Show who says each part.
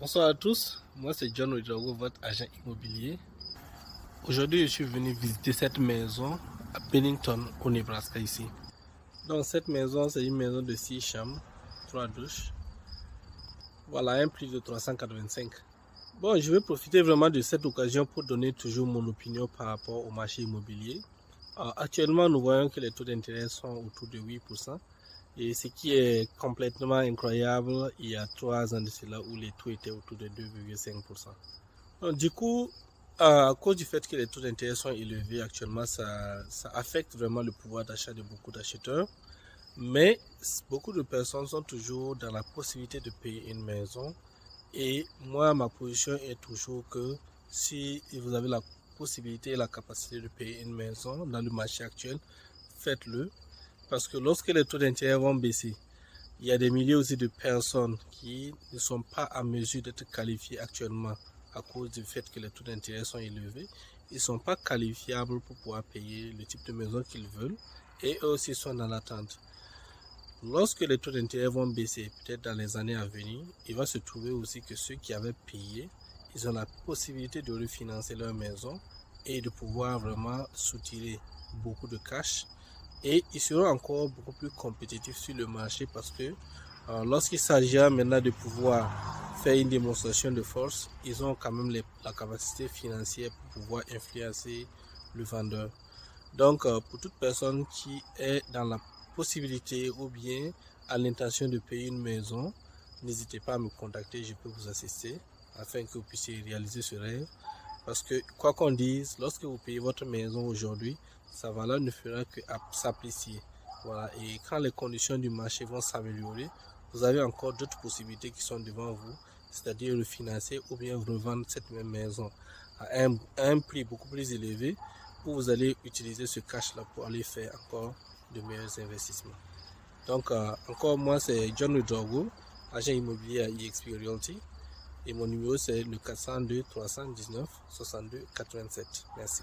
Speaker 1: Bonsoir à tous, moi c'est John Ouedraogo, votre agent immobilier. Aujourd'hui je suis venu visiter cette maison à Bennington au Nebraska ici. Donc cette maison c'est une maison de 6 chambres, 3 douches. Voilà, un prix de 385. Bon, je vais profiter vraiment de cette occasion pour donner toujours mon opinion par rapport au marché immobilier. Actuellement nous voyons que les taux d'intérêt sont autour de 8%. Et ce qui est complètement incroyable, il y a 3 ans de cela où les taux étaient autour de 2,5%. Donc, du coup, à cause du fait que les taux d'intérêt sont élevés actuellement, ça affecte vraiment le pouvoir d'achat de beaucoup d'acheteurs. Mais beaucoup de personnes sont toujours dans la possibilité de payer une maison. Et moi, ma position est toujours que si vous avez la possibilité et la capacité de payer une maison dans le marché actuel, faites-le. Parce que lorsque les taux d'intérêt vont baisser, il y a des milliers aussi de personnes qui ne sont pas en mesure d'être qualifiées actuellement à cause du fait que les taux d'intérêt sont élevés. Ils ne sont pas qualifiables pour pouvoir payer le type de maison qu'ils veulent et eux aussi sont dans l'attente. Lorsque les taux d'intérêt vont baisser, peut-être dans les années à venir, il va se trouver aussi que ceux qui avaient payé, ils ont la possibilité de refinancer leur maison et de pouvoir vraiment soutirer beaucoup de cash. Et ils seront encore beaucoup plus compétitifs sur le marché parce que lorsqu'il s'agira maintenant de pouvoir faire une démonstration de force, ils ont quand même la capacité financière pour pouvoir influencer le vendeur. Donc, pour toute personne qui est dans la possibilité ou bien à l'intention de payer une maison, n'hésitez pas à me contacter, je peux vous assister afin que vous puissiez réaliser ce rêve. Parce que, quoi qu'on dise, lorsque vous payez votre maison aujourd'hui, sa valeur ne fera que s'apprécier. Voilà. Et quand les conditions du marché vont s'améliorer, vous avez encore d'autres possibilités qui sont devant vous, c'est-à-dire refinancer ou bien revendre cette même maison à un prix beaucoup plus élevé où vous allez utiliser ce cash-là pour aller faire encore de meilleurs investissements. Donc, encore moi, c'est John Ouedraogo, agent immobilier à eXp Realty. Et mon numéro, c'est le 402 319 62 87. Merci.